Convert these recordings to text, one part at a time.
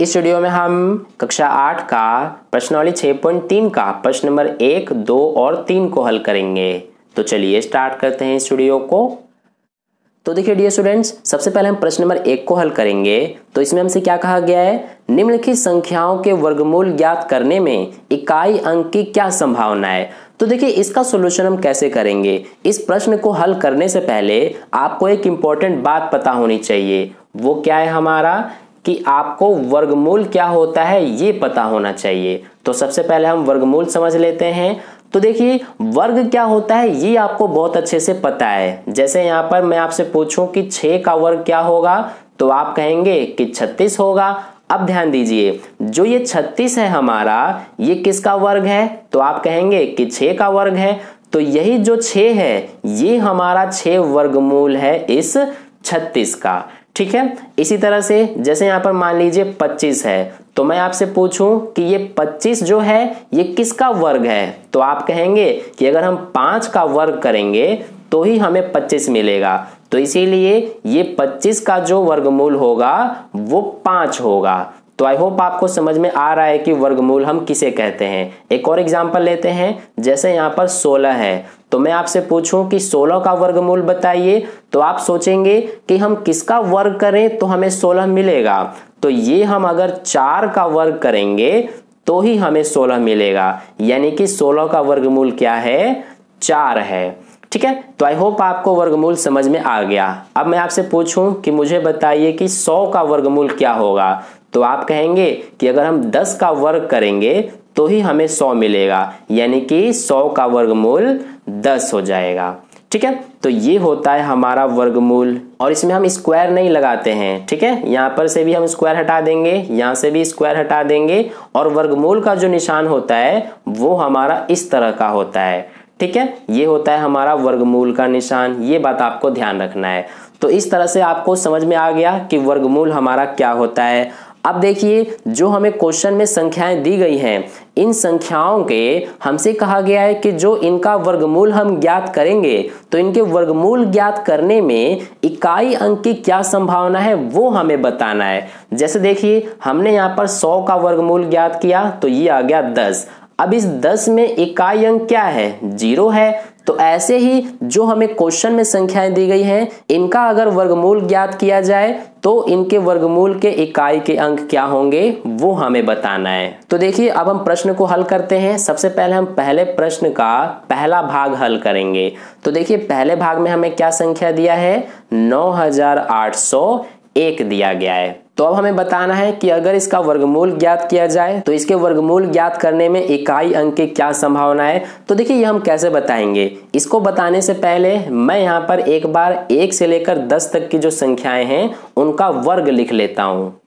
इस वीडियो में हम कक्षा 8 का प्रश्नावली 6.3 का प्रश्न नंबर 1, 2 और 3 को हल करेंगे। तो चलिए स्टार्ट करते हैं इस वीडियो को। तो देखिए डियर स्टूडेंट्स, सबसे पहले हम प्रश्न नंबर 1 को हल करेंगे। तो इसमें हमसे क्या कहा गया है, निम्नलिखित संख्याओं के वर्गमूल ज्ञात करने में इकाई अंक की क्या संभावना है। तो देखिए इसका सॉल्यूशन हम कैसे करेंगे। इस प्रश्न को हल करने से पहले आपको एक इंपॉर्टेंट बात पता होनी चाहिए। वो क्या है हमारा, कि आपको वर्गमूल क्या होता है ये पता होना चाहिए। तो सबसे पहले हम वर्गमूल समझ लेते हैं। तो देखिए वर्ग क्या होता है ये आपको बहुत अच्छे से पता है। जैसे यहाँ पर मैं आपसे पूछूं कि 6 का वर्ग क्या होगा, तो आप कहेंगे कि 36 होगा। अब ध्यान दीजिए, जो ये 36 है हमारा, ये किसका वर्ग है, तो आप कहेंगे कि 6 का वर्ग है। तो यही जो 6 है ये हमारा 6 वर्गमूल है इस 36 का। ठीक है, इसी तरह से जैसे यहाँ पर मान लीजिए 25 है, तो मैं आपसे पूछूं कि ये 25 जो है ये किसका वर्ग है, तो आप कहेंगे कि अगर हम 5 का वर्ग करेंगे तो ही हमें 25 मिलेगा। तो इसीलिए ये 25 का जो वर्गमूल होगा वो 5 होगा। तो आई होप आपको समझ में आ रहा है कि वर्गमूल हम किसे कहते हैं। एक और एग्जांपल लेते हैं, जैसे यहाँ पर 16 है, तो मैं आपसे पूछूं कि 16 का वर्गमूल बताइए, तो आप सोचेंगे कि हम किसका वर्ग करें तो हमें 16 मिलेगा। तो ये हम अगर 4 का वर्ग करेंगे तो ही हमें 16 मिलेगा, यानी कि 16 का वर्गमूल क्या है, 4 है। ठीक है, तो आई होप आपको वर्गमूल समझ में आ गया। अब मैं आपसे पूछूं कि मुझे बताइए कि 100 का वर्गमूल क्या होगा, तो आप कहेंगे कि अगर हम 10 का वर्ग करेंगे तो ही हमें 100 मिलेगा, यानी कि 100 का वर्गमूल 10 हो जाएगा। ठीक है, तो ये होता है हमारा वर्गमूल, और इसमें हम स्क्वायर नहीं लगाते हैं। ठीक है, यहाँ पर से भी हम स्क्वायर हटा देंगे, यहाँ से भी स्क्वायर हटा देंगे, और वर्गमूल का जो निशान होता है वो हमारा इस तरह का होता है। ठीक है, ये होता है हमारा वर्गमूल का निशान। ये बात आपको ध्यान रखना है। तो इस तरह से आपको समझ में आ गया कि वर्गमूल हमारा क्या होता है। अब देखिए, जो हमें क्वेश्चन में संख्याएं दी गई हैं, इन संख्याओं के हमसे कहा गया है कि जो इनका वर्गमूल हम ज्ञात करेंगे, तो इनके वर्गमूल ज्ञात करने में इकाई अंक की क्या संभावना है वो हमें बताना है। जैसे देखिए, हमने यहाँ पर 100 का वर्गमूल ज्ञात किया, तो ये आ गया 10। अब इस 10 में इकाई अंक क्या है, 0 है। तो ऐसे ही जो हमें क्वेश्चन में संख्याएं दी गई हैं, इनका अगर वर्गमूल ज्ञात किया जाए तो इनके वर्गमूल के इकाई के अंक क्या होंगे वो हमें बताना है। तो देखिए अब हम प्रश्न को हल करते हैं। सबसे पहले हम पहले प्रश्न का पहला भाग हल करेंगे। तो देखिए पहले भाग में हमें क्या संख्या दिया है, 9801 दिया गया है। तो अब हमें बताना है कि अगर इसका वर्गमूल ज्ञात किया जाए तो इसके वर्गमूल ज्ञात करने में इकाई अंक की क्या संभावना है। तो देखिए ये हम कैसे बताएंगे। इसको बताने से पहले मैं यहाँ पर एक बार 1 से लेकर 10 तक की जो संख्याएं हैं उनका वर्ग लिख लेता हूँ।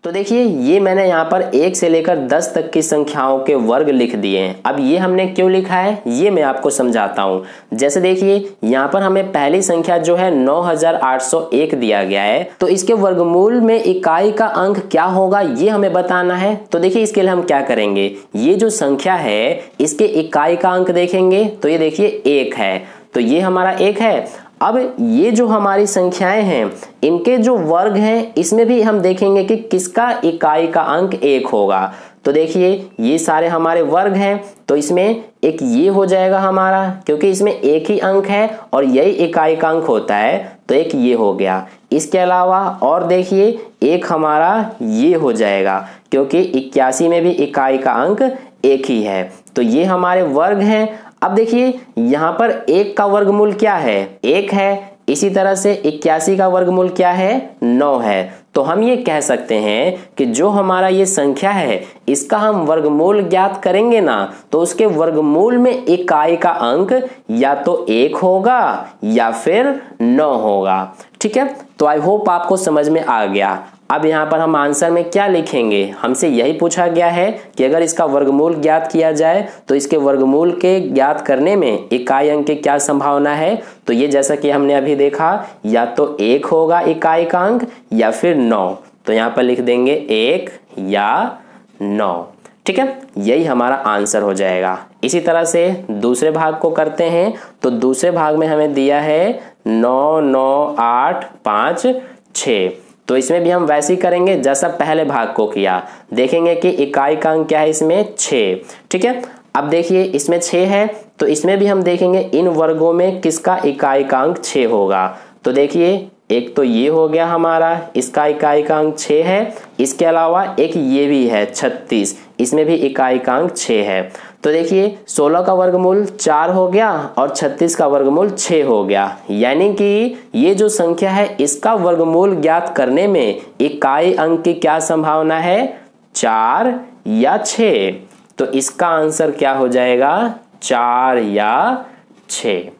तो देखिए ये मैंने यहाँ पर 1 से लेकर 10 तक की संख्याओं के वर्ग लिख दिए हैं। अब ये हमने क्यों लिखा है ये मैं आपको समझाता हूँ। जैसे देखिए यहाँ पर हमें पहली संख्या जो है 9801 दिया गया है, तो इसके वर्गमूल में इकाई का अंक क्या होगा ये हमें बताना है। तो देखिए इसके लिए हम क्या करेंगे, ये जो संख्या है इसके इकाई का अंक देखेंगे, तो ये देखिए 1 है, तो ये हमारा 1 है। अब ये जो हमारी संख्याएं हैं इनके जो वर्ग हैं इसमें भी हम देखेंगे कि किसका इकाई का अंक 1 होगा। तो देखिए ये सारे हमारे वर्ग हैं, तो इसमें एक ये हो जाएगा हमारा, क्योंकि इसमें एक ही अंक है और यही इकाई का अंक होता है, तो एक ये हो गया। इसके अलावा और देखिए एक हमारा ये हो जाएगा, क्योंकि 81 में भी इकाई का अंक 1 ही है, तो ये हमारे वर्ग हैं। अब देखिए यहाँ पर 1 का वर्गमूल क्या है, 1 है। इसी तरह से 81 का वर्गमूल क्या है, 9 है। तो हम ये कह सकते हैं कि जो हमारा ये संख्या है इसका हम वर्गमूल ज्ञात करेंगे ना, तो उसके वर्गमूल में इकाई का अंक या तो 1 होगा या फिर 9 होगा। ठीक है, तो आई होप आपको समझ में आ गया। अब यहाँ पर हम आंसर में क्या लिखेंगे, हमसे यही पूछा गया है कि अगर इसका वर्गमूल ज्ञात किया जाए तो इसके वर्गमूल के ज्ञात करने में इकाई अंक की क्या संभावना है। तो ये जैसा कि हमने अभी देखा, या तो 1 होगा इकाई का अंक या फिर 9। तो यहाँ पर लिख देंगे 1 या 9। ठीक है, यही हमारा आंसर हो जाएगा। इसी तरह से दूसरे भाग को करते हैं। तो दूसरे भाग में हमें दिया है 9, 9, 8, 5, 6। तो इसमें भी हम वैसे ही करेंगे जैसा पहले भाग को किया। देखेंगे कि इकाई का अंक क्या है इसमें 6। ठीक है, अब देखिए इसमें 6 है तो इसमें भी हम देखेंगे इन वर्गों में किसका इकाई का अंक 6 होगा। तो देखिए एक तो ये हो गया हमारा, इसका इकाई का अंक 6 है। इसके अलावा एक ये भी है 36, इसमें भी इकाई का अंक 6 है। तो देखिए 16 का वर्गमूल 4 हो गया और 36 का वर्गमूल 6 हो गया, यानी कि ये जो संख्या है इसका वर्गमूल ज्ञात करने में इकाई अंक की क्या संभावना है, 4 या 6। तो इसका आंसर क्या हो जाएगा, 4 या 6।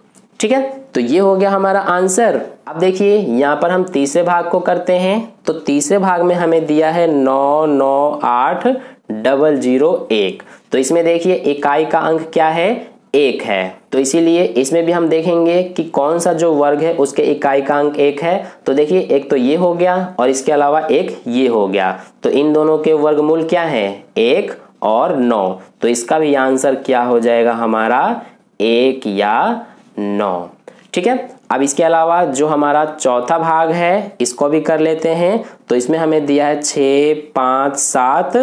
ठीक है, तो ये हो गया हमारा आंसर। अब देखिए यहाँ पर हम तीसरे भाग को करते हैं। तो तीसरे भाग में हमें दिया है 998001। तो इसमें देखिए इकाई का अंक क्या है, 1 है। तो इसीलिए इसमें भी हम देखेंगे कि कौन सा जो वर्ग है उसके इकाई का अंक 1 है। तो देखिए एक तो ये हो गया और इसके अलावा एक ये हो गया। तो इन दोनों के वर्गमूल क्या है, 1 और 9। तो इसका भी आंसर क्या हो जाएगा हमारा, 1 या 9। ठीक है, अब इसके अलावा जो हमारा चौथा भाग है इसको भी कर लेते हैं। तो इसमें हमें दिया है 6 5 7,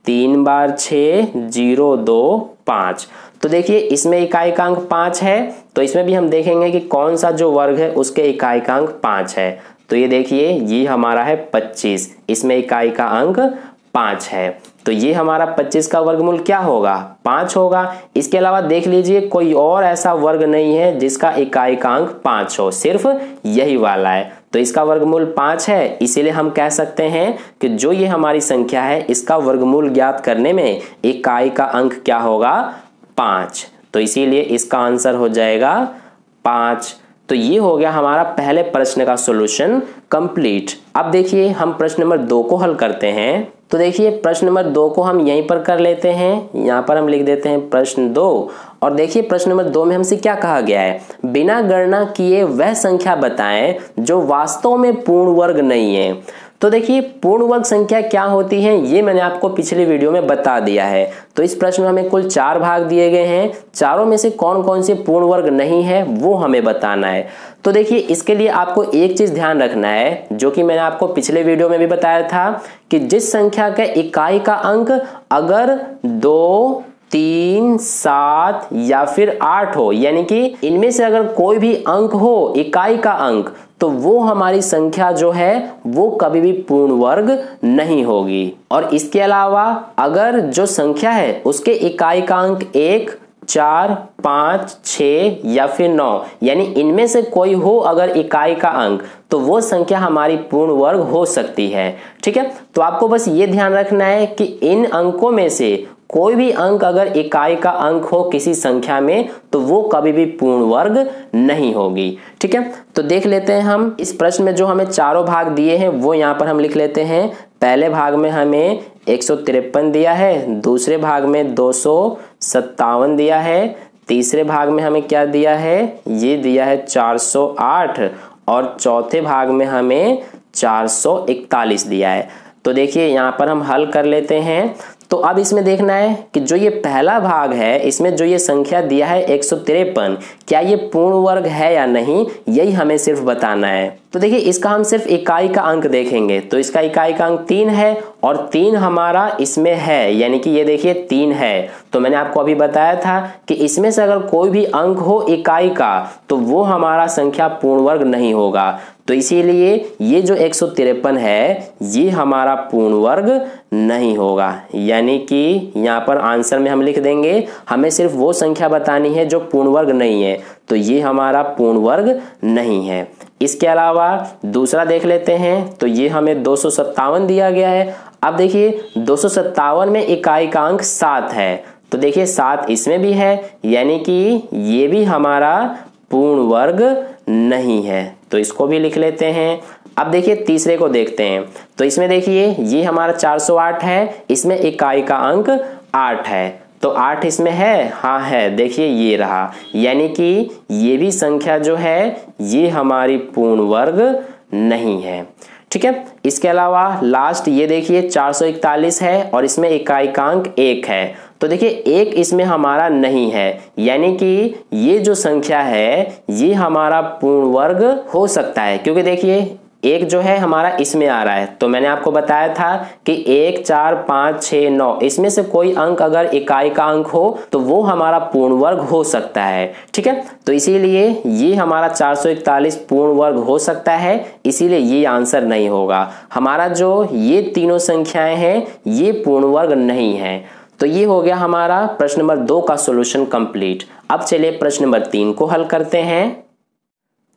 3 बार 6 0 2 5। तो देखिए इसमें इकाई का अंक 5 है। तो इसमें भी हम देखेंगे कि कौन सा जो वर्ग है उसके इकाई का अंक 5 है। तो ये देखिए ये हमारा है 25, इसमें इकाई का अंक 5 है। तो ये हमारा 25 का वर्गमूल क्या होगा, 5 होगा। इसके अलावा देख लीजिए कोई और ऐसा वर्ग नहीं है जिसका इकाई का अंक 5 हो, सिर्फ यही वाला है। तो इसका वर्गमूल 5 है, इसीलिए हम कह सकते हैं कि जो ये हमारी संख्या है इसका वर्गमूल ज्ञात करने में इकाई का अंक क्या होगा, 5। तो इसीलिए इसका आंसर हो जाएगा 5। तो ये हो गया हमारा पहले प्रश्न का सॉल्यूशन कंप्लीट। अब देखिए हम प्रश्न नंबर 2 को हल करते हैं। तो देखिए प्रश्न नंबर 2 को हम यहीं पर कर लेते हैं। यहाँ पर हम लिख देते हैं प्रश्न 2। और देखिए प्रश्न नंबर 2 में हमसे क्या कहा गया है, बिना गणना किए वह संख्या बताएं जो वास्तव में पूर्ण वर्ग नहीं है। तो देखिए पूर्ण वर्ग संख्या क्या होती है ये मैंने आपको पिछली वीडियो में बता दिया है। तो इस प्रश्न में हमें कुल 4 भाग दिए गए हैं, चारों में से कौन कौन से पूर्ण वर्ग नहीं है वो हमें बताना है। तो देखिए इसके लिए आपको एक चीज ध्यान रखना है, जो कि मैंने आपको पिछले वीडियो में भी बताया था कि जिस संख्या का इकाई का अंक अगर 2 3 7 या फिर 8 हो, यानी कि इनमें से अगर कोई भी अंक हो इकाई का अंक, तो वो हमारी संख्या जो है वो कभी भी पूर्ण वर्ग नहीं होगी। और इसके अलावा अगर जो संख्या है उसके इकाई का अंक 1 4 5 6 या फिर 9, यानी इनमें से कोई हो अगर इकाई का अंक, तो वो संख्या हमारी पूर्ण वर्ग हो सकती है। ठीक है, तो आपको बस ये ध्यान रखना है कि इन अंकों में से कोई भी अंक अगर इकाई का अंक हो किसी संख्या में तो वो कभी भी पूर्ण वर्ग नहीं होगी। ठीक है, तो देख लेते हैं हम इस प्रश्न में जो हमें चारों भाग दिए हैं वो यहाँ पर हम लिख लेते हैं। पहले भाग में हमें 153 दिया है, दूसरे भाग में 257 दिया है, तीसरे भाग में हमें क्या दिया है, ये दिया है 408 और चौथे भाग में हमें 441 दिया है। तो देखिए यहाँ पर हम हल कर लेते हैं। तो अब इसमें देखना है कि जो ये पहला भाग है इसमें जो ये संख्या दिया है 153, क्या ये पूर्ण वर्ग है या नहीं, यही हमें सिर्फ बताना है। तो देखिए इसका हम सिर्फ इकाई का अंक देखेंगे। तो इसका इकाई का अंक 3 है और 3 हमारा इसमें है, यानी कि ये देखिए 3 है। तो मैंने आपको अभी बताया था कि इसमें से अगर कोई भी अंक हो इकाई का तो वो हमारा संख्या पूर्ण वर्ग नहीं होगा। तो इसीलिए ये जो 153 है ये हमारा पूर्ण वर्ग नहीं होगा, यानी कि यहाँ पर आंसर में हम लिख देंगे हमें सिर्फ वो संख्या बतानी है जो पूर्ण वर्ग नहीं है, तो ये हमारा पूर्ण वर्ग नहीं है। इसके अलावा दूसरा देख लेते हैं। तो ये हमें 257 दिया गया है। अब देखिए 257 में इकाई का अंक 7 है। तो देखिए 7 इसमें भी है, यानी कि ये भी हमारा पूर्ण वर्ग नहीं है। तो इसको भी लिख लेते हैं। अब देखिए तीसरे को देखते हैं। तो इसमें देखिए ये हमारा 408 है, इसमें इकाई का अंक 8 है। तो 8 इसमें है, हाँ है, देखिए ये रहा, यानी कि ये भी संख्या जो है ये हमारी पूर्ण वर्ग नहीं है। ठीक है, इसके अलावा लास्ट ये देखिए 441 है और इसमें इकाई का अंक 1 है। तो देखिए 1 इसमें हमारा नहीं है, यानी कि ये जो संख्या है ये हमारा पूर्ण वर्ग हो सकता है, क्योंकि देखिए 1 जो है हमारा इसमें आ रहा है, तो मैंने आपको बताया था कि 1, 4, 5, 6, 9 इसमें से कोई अंक अगर इकाई का अंक हो तो वो हमारा पूर्ण वर्ग हो सकता है। ठीक है, तो इसीलिए ये हमारा 441 पूर्ण वर्ग हो सकता है, इसीलिए ये आंसर नहीं होगा। हमारा जो ये तीनों संख्याएं हैं ये पूर्ण वर्ग नहीं है। तो ये हो गया हमारा प्रश्न नंबर 2 का सॉल्यूशन कंप्लीट। अब चलिए प्रश्न नंबर 3 को हल करते हैं।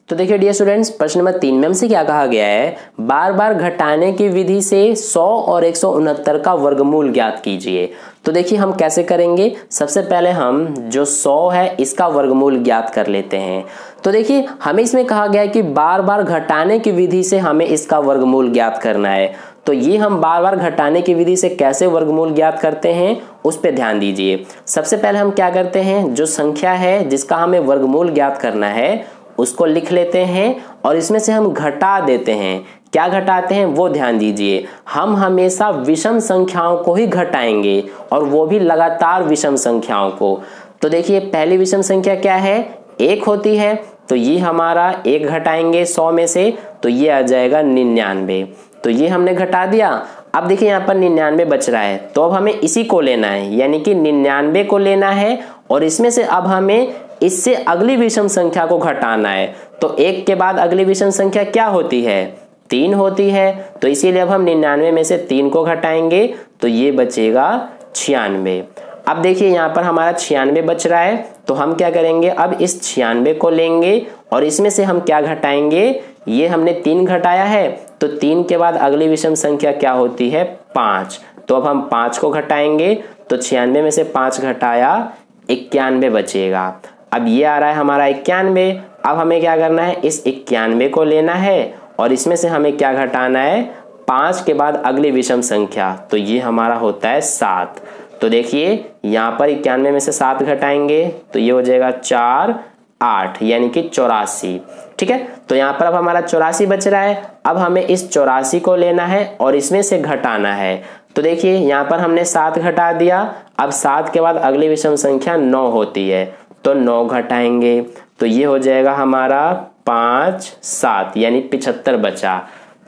तो देखिए डियर स्टूडेंट्स, प्रश्न नंबर 3 में हमसे क्या कहा गया है, बार बार घटाने की विधि से 100 और 169 का वर्गमूल ज्ञात कीजिए। तो देखिए हम कैसे करेंगे, सबसे पहले हम जो 100 है इसका वर्गमूल ज्ञात कर लेते हैं। तो देखिए हमें इसमें कहा गया है कि बार बार घटाने की विधि से हमें इसका वर्गमूल ज्ञात करना है। तो ये हम बार बार घटाने की विधि से कैसे वर्गमूल ज्ञात करते हैं उस पर ध्यान दीजिए। सबसे पहले हम क्या करते हैं, जो संख्या है जिसका हमें वर्गमूल ज्ञात करना है उसको लिख लेते हैं और इसमें से हम घटा देते हैं। क्या घटाते हैं वो ध्यान दीजिए, हम हमेशा विषम संख्याओं को ही घटाएंगे और वो भी लगातार विषम संख्याओं को। तो देखिए पहली विषम संख्या क्या है, 1 होती है, तो ये हमारा 1 घटाएंगे 100 में से, तो ये आ जाएगा 99। तो ये हमने घटा दिया। अब देखिए यहाँ पर 99 बच रहा है, तो अब हमें इसी को लेना है, यानी कि 99 को लेना है और इसमें से अब हमें इससे अगली विषम संख्या को घटाना है। तो 1 के बाद अगली विषम संख्या क्या होती है, 3 होती है, तो इसीलिए अब हम 99 में से 3 को घटाएंगे तो ये बचेगा 96। अब देखिए यहाँ पर हमारा 96 बच रहा है, तो हम क्या करेंगे, अब इस 96 को लेंगे और इसमें से हम क्या घटाएंगे, ये हमने 3 घटाया है, तो 3 के बाद अगली विषम संख्या क्या होती है, 5। तो अब हम 5 को घटाएंगे, तो 96 में से 5 घटाया 91 बचेगा। अब ये आ रहा है हमारा 91। अब हमें क्या करना है, इस 91 को लेना है और इसमें से हमें क्या घटाना है, 5 के बाद अगली विषम संख्या, तो ये हमारा होता है 7। तो देखिए यहाँ पर 91 में से 7 घटाएंगे तो ये हो जाएगा 4, 8 यानी कि 84। ठीक है, तो यहाँ पर अब हमारा 84 बच रहा है। अब हमें इस 84 को लेना है और इसमें से घटाना है। तो देखिए यहाँ पर हमने 7 घटा दिया, अब 7 के बाद अगली विषम संख्या 9 होती है, तो 9 घटाएंगे तो ये हो जाएगा हमारा 5, 7 यानी 75 बचा।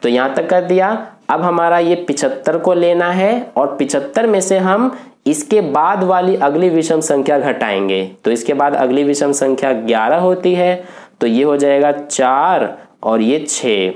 तो यहाँ तक कर दिया। अब हमारा ये 75 को लेना है और 75 में से हम इसके बाद वाली अगली विषम संख्या घटाएंगे। तो इसके बाद अगली विषम संख्या 11 होती है, तो ये हो जाएगा 4 और ये 6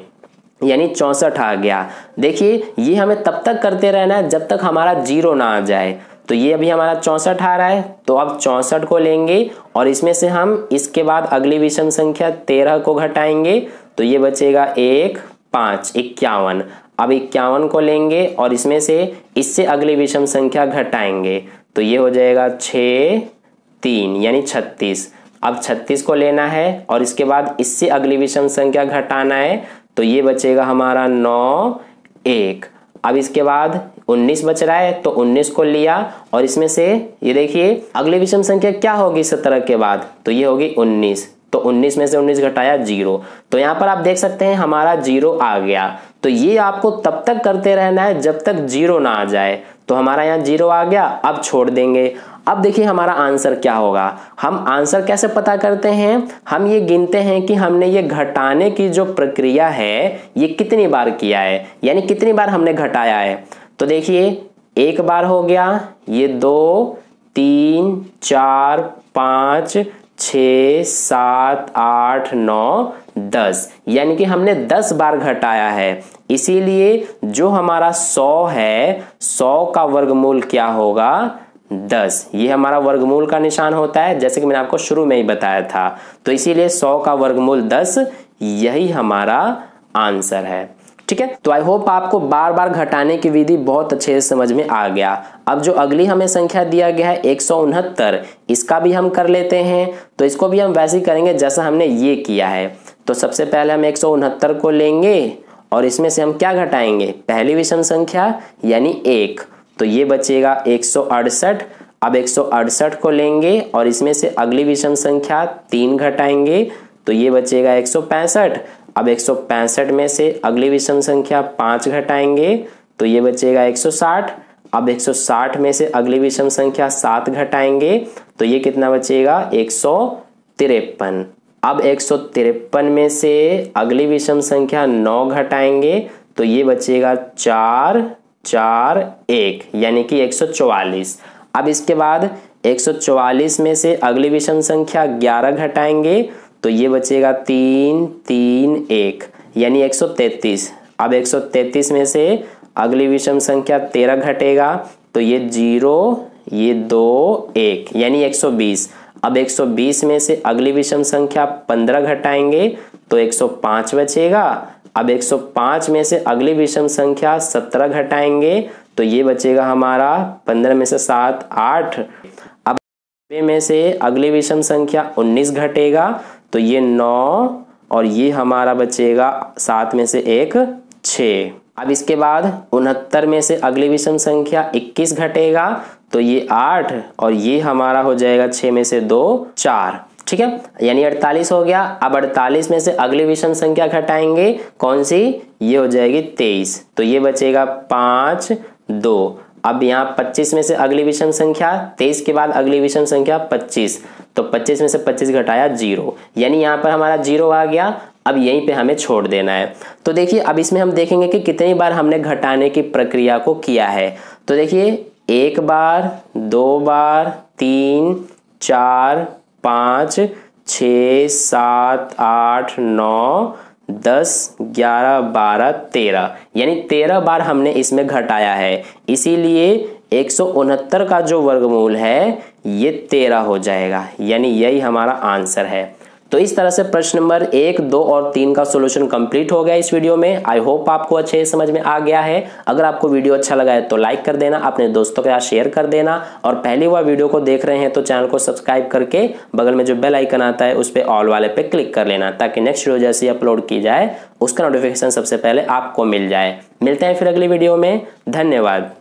यानी 64 आ गया। देखिए ये हमें तब तक करते रहना है जब तक हमारा 0 ना आ जाए। तो ये अभी हमारा 64 आ रहा है, तो अब 64 को लेंगे और इसमें से हम इसके बाद अगली विषम संख्या 13 को घटाएंगे, तो ये बचेगा 1, 5 51। अब 51 को लेंगे और इसमें से इससे अगली विषम संख्या घटाएंगे, तो ये हो जाएगा 6, 3 यानी 36। अब 36 को लेना है और इसके बाद इससे अगली विषम संख्या घटाना है, तो ये बचेगा हमारा 9, 1। अब इसके बाद 19 बच रहा है, तो 19 को लिया और इसमें से ये देखिए अगली विषम संख्या क्या होगी 17 के बाद, तो ये होगी 19। तो 19 में से 19 घटाया 0। तो यहाँ पर आप देख सकते हैं हमारा 0 आ गया। तो ये आपको तब तक करते रहना है जब तक 0 ना आ जाए। तो हमारा यहाँ 0 आ गया, अब छोड़ देंगे। अब देखिए हमारा आंसर क्या होगा। हम आंसर कैसे पता करते हैं, हम ये गिनते हैं कि हमने ये घटाने की जो प्रक्रिया है ये कितनी बार किया है, यानी कितनी बार हमने घटाया है। तो देखिए 1 बार हो गया, ये 2, 3, 4, 5, 6, 7, 8, 9, 10 यानी कि हमने 10 बार घटाया है। इसीलिए जो हमारा 100 है, 100 का वर्गमूल क्या होगा, 10। ये हमारा वर्गमूल का निशान होता है, जैसे कि मैंने आपको शुरू में ही बताया था। तो इसीलिए 100 का वर्गमूल 10, यही हमारा आंसर है। ठीक है, तो आई होप आपको बार बार घटाने की विधि बहुत अच्छे से समझ में आ गया। अब जो अगली हमें संख्या दिया गया है 169, इसका भी हम कर लेते हैं। तो इसको भी हम वैसे ही करेंगे जैसा हमने ये किया है। तो सबसे पहले हम 169 को लेंगे और इसमें से हम क्या घटाएंगे, पहली विषम संख्या यानी 1, तो ये बचेगा 168। अब 168 को लेंगे और इसमें से अगली विषम संख्या 3 घटाएंगे, तो ये बचेगा 165। अब 165 में से अगली विषम संख्या 5 घटाएंगे, तो ये बचेगा 160। अब 160 में से अगली विषम संख्या 7 घटाएंगे, तो ये कितना बचेगा, 153। अब 153 में से अगली विषम संख्या 9 घटाएंगे तो ये बचेगा 4 4 1 यानी कि 144। अब इसके बाद 144 में से अगली विषम संख्या 11 घटाएंगे तो ये बचेगा 3 3 1 यानी 133। अब 133 में से अगली विषम संख्या 13 घटेगा तो ये 0 ये 2 1 यानी 120। अब 120 में से अगली विषम संख्या 15 घटाएंगे तो 105 बचेगा। अब 105 में से अगली विषम संख्या 17 घटाएंगे तो ये बचेगा हमारा 15 में से 7 8। अब 90 में से अगली विषम संख्या 19 घटेगा तो ये 9 और ये हमारा बचेगा 7 में से 1 6। अब इसके बाद 69 में से अगली विषम संख्या 21 घटेगा तो ये 8 और ये हमारा हो जाएगा 6 में से 2 4। ठीक है, यानी 48 हो गया। अब 48 में से अगली विषम संख्या घटाएंगे, कौन सी? ये हो जाएगी 23 तो ये बचेगा 5 2। अब यहाँ 25 में से अगली विषम संख्या 23 के बाद अगली विषम संख्या 25 तो 25 में से 25 घटाया 0 यानी यहाँ पर हमारा 0 आ गया। अब यहीं पे हमें छोड़ देना है। तो देखिए अब इसमें हम देखेंगे कि कितनी बार हमने घटाने की प्रक्रिया को किया है। तो देखिए 1 बार 2 बार 3 4 5 6 7 8 9 10 11 12 13 यानी 13 बार हमने इसमें घटाया है। इसीलिए 169 का जो वर्गमूल है ये 13 हो जाएगा, यानी यही हमारा आंसर है। तो इस तरह से प्रश्न नंबर 1, 2 और 3 का सॉल्यूशन कंप्लीट हो गया इस वीडियो में। आई होप आपको अच्छे से समझ में आ गया है। अगर आपको वीडियो अच्छा लगा है तो लाइक कर देना, अपने दोस्तों के साथ शेयर कर देना और पहली बार वीडियो को देख रहे हैं तो चैनल को सब्सक्राइब करके बगल में जो बेल आइकन आता है उस पर ऑल वाले पे क्लिक कर लेना, ताकि नेक्स्ट वीडियो जैसे अपलोड की जाए उसका नोटिफिकेशन सबसे पहले आपको मिल जाए। मिलते हैं फिर अगली वीडियो में। धन्यवाद।